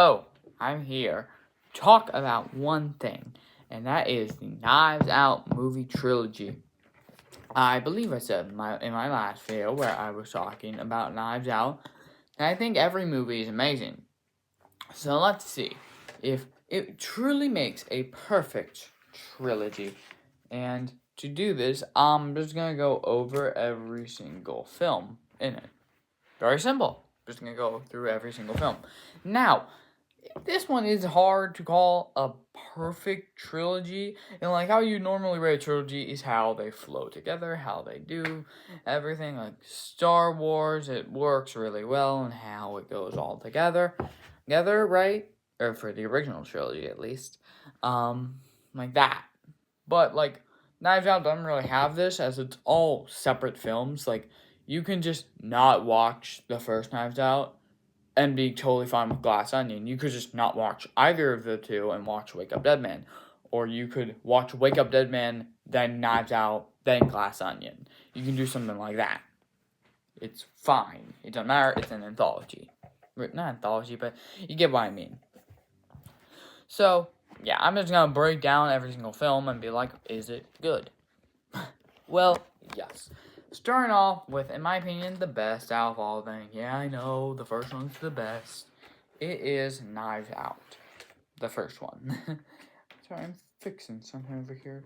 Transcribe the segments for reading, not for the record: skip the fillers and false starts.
Oh, I'm here to talk about one thing, and that is the Knives Out movie trilogy. I believe I said in my last video where I was talking about Knives Out, and I think every movie is amazing. So let's see if it truly makes a perfect trilogy. And to do this, I'm just gonna go over every single film in it. Very simple. Just gonna go through every single film. Now, this one is hard to call a perfect trilogy, and like how you normally rate a trilogy is how they flow together, how they do everything. Like Star Wars, it works really well, and how it goes all together, right? Or for the original trilogy, at least, like that. But like Knives Out doesn't really have this, as it's all separate films. Like you can just not watch the first Knives Out and be totally fine with Glass Onion. You could just not watch either of the two and watch Wake Up Dead Man. Or you could watch Wake Up Dead Man, then Knives Out, then Glass Onion. You can do something like that. It's fine. It doesn't matter. It's an anthology. Not anthology, but you get what I mean. So, yeah, I'm just going to break down every single film and be like, is it good? Well, yes. Starting off with, in my opinion, the best out of all of them. Yeah, I know, the first one's the best. It is Knives Out. The first one. Sorry, I'm fixing something over here.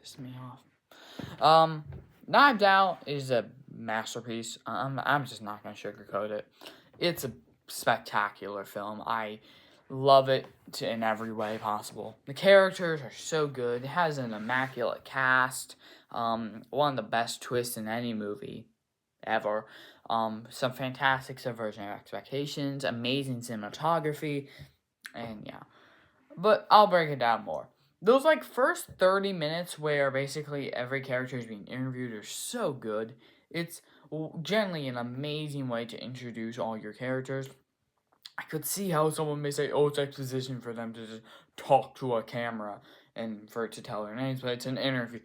Pissing me off. Knives Out is a masterpiece. I'm just not going to sugarcoat it. It's a spectacular film. I love it in every way possible. The characters are so good. It has an immaculate cast. One of the best twists in any movie ever. Some fantastic subversion of expectations, amazing cinematography, and yeah. But I'll break it down more. Those first 30 minutes where basically every character is being interviewed are so good. It's generally an amazing way to introduce all your characters. I could see how someone may say, oh, it's exposition for them to just talk to a camera and for it to tell their names, but it's an interview.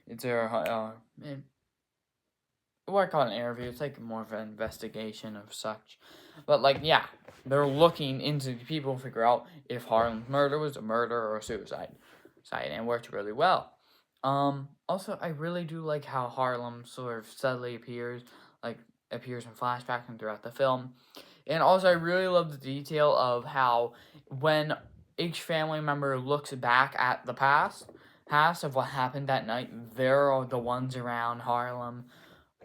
It's what I call an interview. It's more of an investigation of such. But yeah, they're looking into people to figure out if Harlem's murder was a murder or a suicide. And it worked really well. Also, I really do like how Harlem sort of subtly appears in flashbacks and throughout the film. And also, I really love the detail of how when each family member looks back at the past of what happened that night, they're the ones around Harlem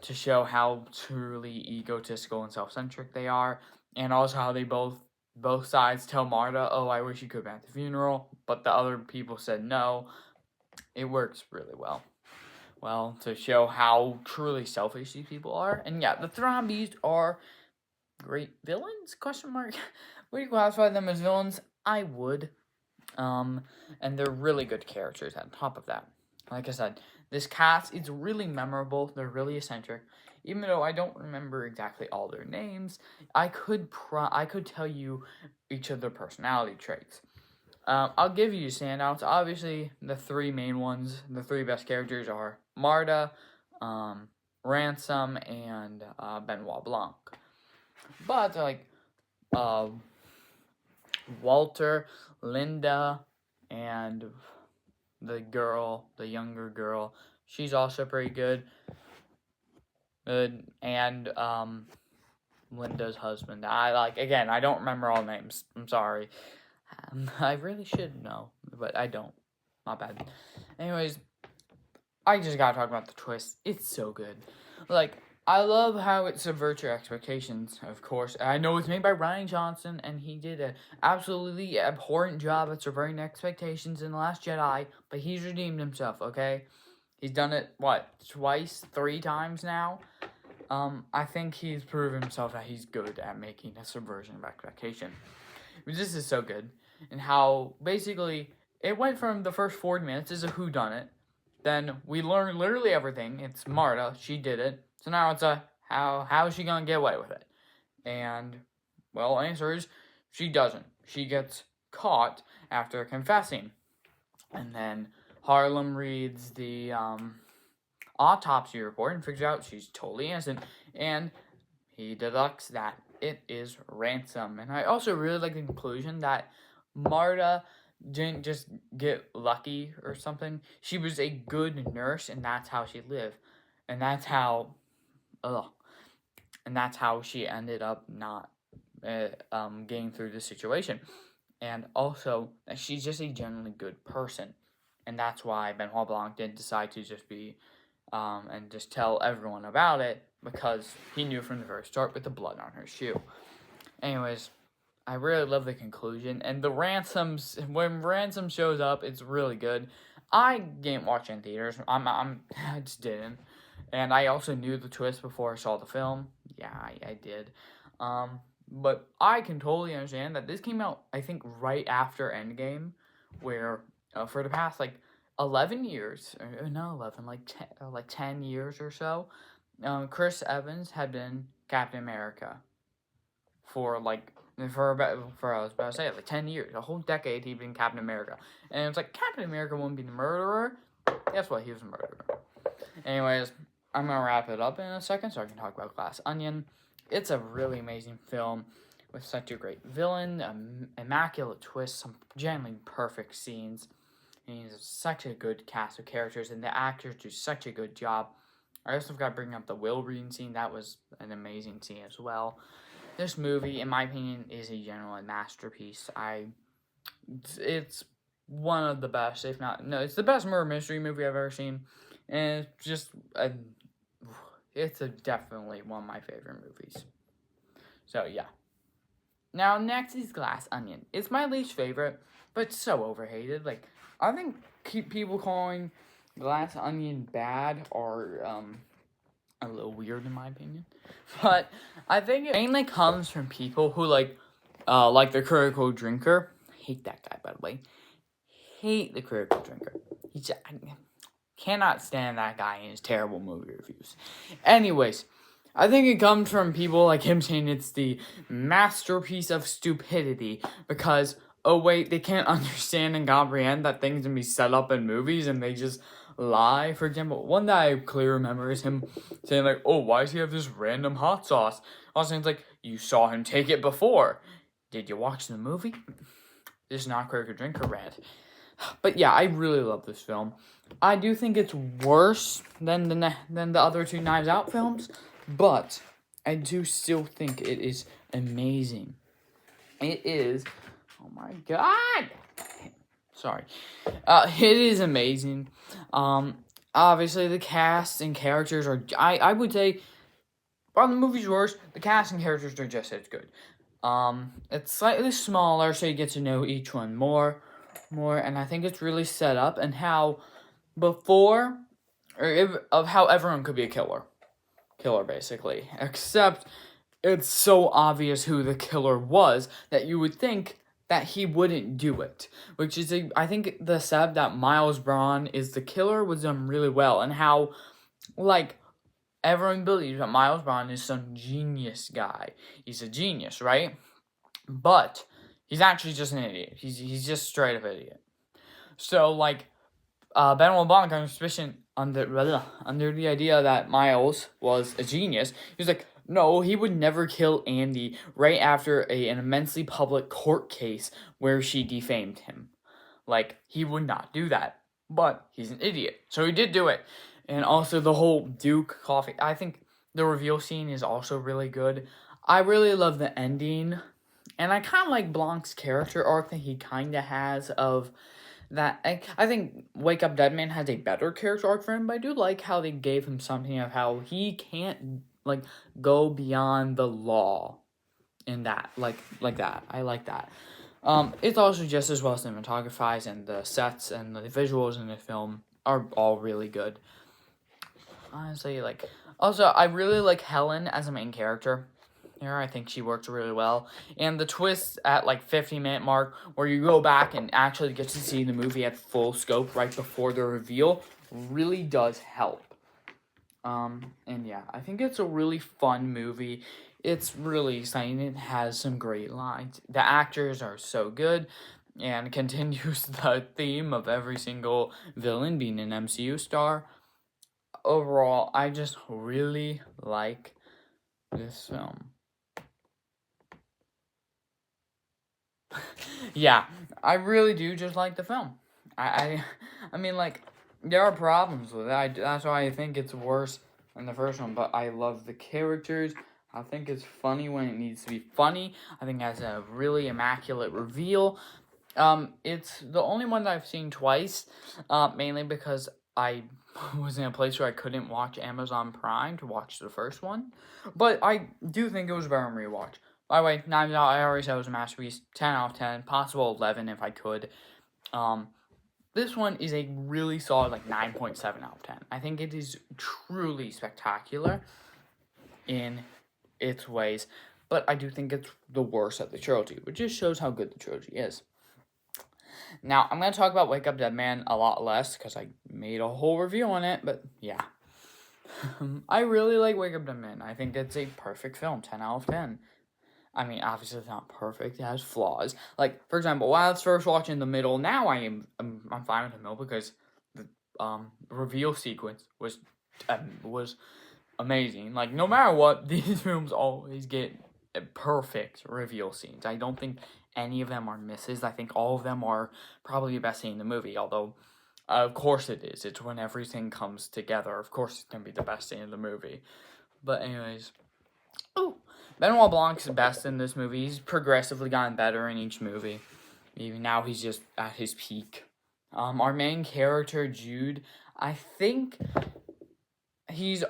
to show how truly egotistical and self-centric they are. And also how they both sides tell Marta, oh, I wish you could have been at the funeral, but the other people said no. It works really well. Well, to show how truly selfish these people are. And yeah, the Zombies are great villains? Question mark. Would you classify them as villains? I would. And they're really good characters on top of that. Like I said, this cast is really memorable. They're really eccentric. Even though I don't remember exactly all their names, I could tell you each of their personality traits. I'll give you standouts. Obviously, the three main ones, the three best characters are Marta, Ransom, and Benoit Blanc. But Walter, Linda, and the younger girl, she's also pretty good. And Linda's husband. I don't remember all names. I'm sorry. I really should know, but I don't. Not bad. Anyways, I just gotta talk about the twist. It's so good. I love how it subverts your expectations, of course. I know it's made by Rian Johnson, and he did an absolutely abhorrent job at subverting expectations in The Last Jedi, but he's redeemed himself, okay? He's done it, twice, 3 times now? I think he's proven himself that he's good at making a subversion of expectation. But this is so good. And how, basically, it went from the first 40 minutes as a whodunit. Then we learned literally everything. It's Marta. She did it. So now it's how is she going to get away with it? And, well, answer is she doesn't. She gets caught after confessing. And then Harlem reads the autopsy report and figures out she's totally innocent. And he deducts that it is Ransom. And I also really like the conclusion that Marta didn't just get lucky or something. She was a good nurse, and that's how she lived. And that's how, and that's how she ended up not getting through the situation. And also that she's just a generally good person. And that's why Benoit Blanc did decide to just be and just tell everyone about it, because he knew from the very start with the blood on her shoe. Anyways, I really love the conclusion, and the Ransoms, when Ransom shows up, it's really good. I didn't watch it in theaters. I just didn't, and I also knew the twist before I saw the film. Yeah, I did. But I can totally understand that this came out, I think, right after Endgame, where for the past 11 years, or not 11, like 10 years or so, Chris Evans had been Captain America for I was about to say 10 years, a whole decade he'd been Captain America, and it's like Captain America wouldn't be the murderer. Guess what? He was a murderer. Anyways, I'm gonna wrap it up in a second so I can talk about Glass Onion. It's a really amazing film with such a great villain, immaculate twist, some genuinely perfect scenes. And he's such a good cast of characters, and the actors do such a good job. I also got to bring up the will reading scene. That was an amazing scene as well. This movie, in my opinion, is a genuine masterpiece. It's one of the best, if not, no, it's the best murder mystery movie I've ever seen. And it's just, definitely one of my favorite movies. So, yeah. Now, next is Glass Onion. It's my least favorite, but it's so overhated. I think people calling Glass Onion bad are, a little weird in my opinion. But I think it mainly comes from people who like the Critical Drinker. I hate that guy, by the way. Hate the Critical Drinker. I cannot stand that guy and his terrible movie reviews. Anyways, I think it comes from people like him saying it's the masterpiece of stupidity because, oh wait, they can't understand and comprehend that things can be set up in movies and they just lie. For example, one that I clearly remember is him saying oh, why does he have this random hot sauce? Also, it's you saw him take it before. Did you watch the movie? This is not Critical Drinker Red. But yeah, I really love this film. I do think it's worse than the other two Knives Out films, but I do still think it is amazing. It is. Oh my god. Sorry. It is amazing. Obviously the cast and characters are, I would say, while the movie's worse, the cast and characters are just as good. It's slightly smaller, so you get to know each one more, and I think it's really set up and how how everyone could be a killer basically, except it's so obvious who the killer was that you would think that he wouldn't do it, which is I think the setup that Miles Braun is the killer was done really well, and how everyone believes that Miles Braun is some genius guy. He's a genius, right? But he's actually just an idiot. He's just straight up idiot. So Benoit Blanc under suspicion under the idea that Miles was a genius. He was no, he would never kill Andy right after an immensely public court case where she defamed him. He would not do that. But he's an idiot. So he did do it. And also the whole Duke coffee. I think the reveal scene is also really good. I really love the ending. And I kind of like Blanc's character arc that he kind of has of that. I think Wake Up Dead Man has a better character arc for him, but I do like how they gave him something of how he can't go beyond the law in that like that. I like that. It's also just as well cinematographed, and the sets and the visuals in the film are all really good. Honestly, also I really like Helen as a main character. Here, I think she works really well. And the twist at 15-minute mark where you go back and actually get to see the movie at full scope right before the reveal really does help. And yeah, I think it's a really fun movie. It's really exciting. It has some great lines. The actors are so good and continues the theme of every single villain being an MCU star. Overall, I just really like this film. Yeah, I really do just like the film. I mean, like, there are problems with it. That's why I think it's worse than the first one. But I love the characters. I think it's funny when it needs to be funny. I think it has a really immaculate reveal. It's the only one that I've seen twice, mainly because I was in a place where I couldn't watch Amazon Prime to watch the first one. But I do think it was better on rewatch. By the way, 9 out, I already said it was a masterpiece. 10 out of 10, possible 11 if I could. Um, this one is a really solid, like, 9.7 out of 10. I think it is truly spectacular in its ways, but I do think it's the worst of the trilogy, which just shows how good the trilogy is. Now, I'm going to talk about Wake Up Dead Man a lot less, because I made a whole review on it, but yeah. I really like Wake Up Dead Man. I think it's a perfect film, 10 out of 10. I mean, obviously it's not perfect. It has flaws. Like, for example, while I was first watching the middle, now I'm fine with the middle because the reveal sequence was amazing. Like, no matter what, these films always get perfect reveal scenes. I don't think any of them are misses. I think all of them are probably the best scene in the movie. Although, of course it is. It's when everything comes together. Of course it's gonna be the best scene in the movie. But anyways. Oh, Benoit Blanc's best in this movie. He's progressively gotten better in each movie. Even now, he's just at his peak. Our main character, Jude, I think he's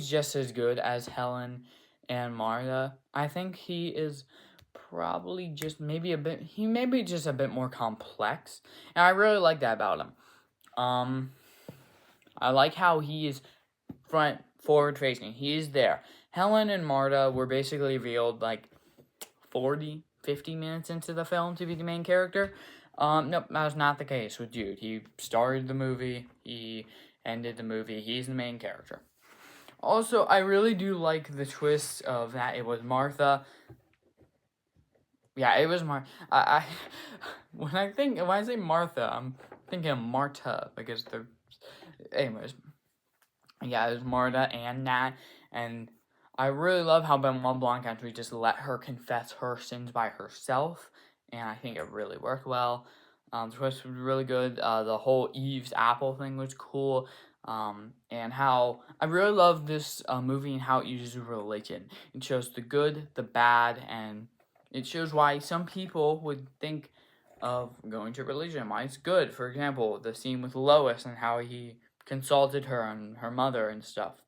just as good as Helen and Martha. I think he is probably just maybe just a bit more complex, and I really like that about him. I like how he is forward facing. He is there. Helen and Marta were basically revealed like 50 minutes into the film to be the main character. Nope, that was not the case with Jude. He started the movie, he ended the movie, he's the main character. Also, I really do like the twist of that it was Martha. Yeah, it was when I say Martha, I'm thinking of Marta because they're anyways. Yeah, it was Marta and Nat, and I really love how Benoit Blanc actually just let her confess her sins by herself, and I think it really worked well. The twist was really good. The whole Eve's apple thing was cool. And how I really love this movie and how it uses religion. It shows the good, the bad, and it shows why some people would think of going to religion, why it's good. For example, the scene with Lois and how he consulted her and her mother and stuff.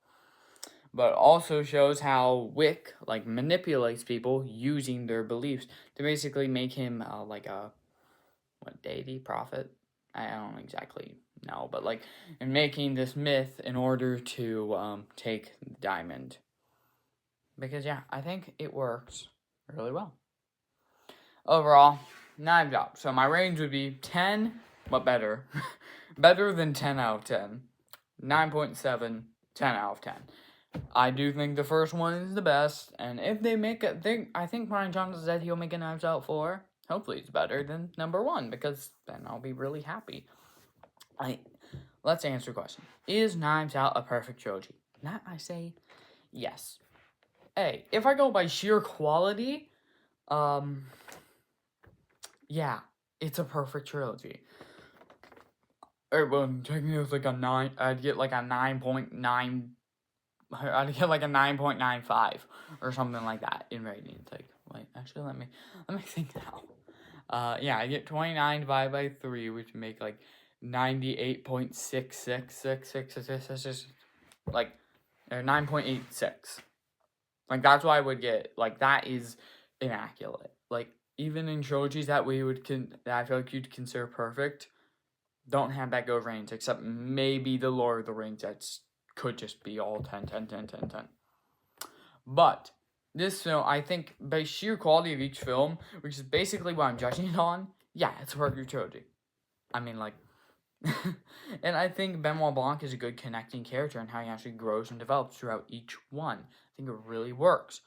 But also shows how Wick manipulates people using their beliefs to basically make him like a deity prophet. I don't exactly know, but in making this myth in order to take the diamond. Because yeah, I think it works really well. Overall, 9 out. So my range would be 10, but better. Better than 10 out of 10. 9.7, 10 out of 10. I do think the first one is the best, and if they make I think Ryan Johnson said he'll make a Knives Out 4. Hopefully it's better than number 1, because then I'll be really happy. Let's answer the question. Is Knives Out a perfect trilogy? That I say yes. Hey, if I go by sheer quality, yeah, it's a perfect trilogy. Well, technically it's like a 9, I'd get like a 9.9, I'd get like a 9.95 or something like that in rating. It's like, wait, actually let me think now. Yeah, I get 29 divided by 3, which would make like 98.666666, like, or 9.86. Like, that's what I would get. Like, that is immaculate. Like, even in trilogies that that I feel like you'd consider perfect, don't have that good range, except maybe the Lord of the Rings could just be all 10, 10, 10, 10, 10. But this film, I think, by sheer quality of each film, which is basically what I'm judging it on, yeah, it's a perfect trilogy. I mean, like, and I think Benoit Blanc is a good connecting character and how he actually grows and develops throughout each one. I think it really works.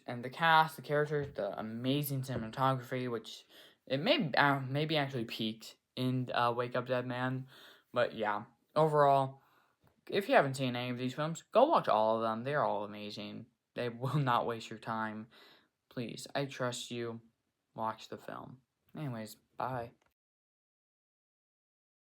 And the cast, the characters, the amazing cinematography, which it maybe actually peaked in Wake Up Dead Man. But yeah, overall, if you haven't seen any of these films, go watch all of them. They're all amazing. They will not waste your time. Please, I trust you. watch the film. Anyways, bye.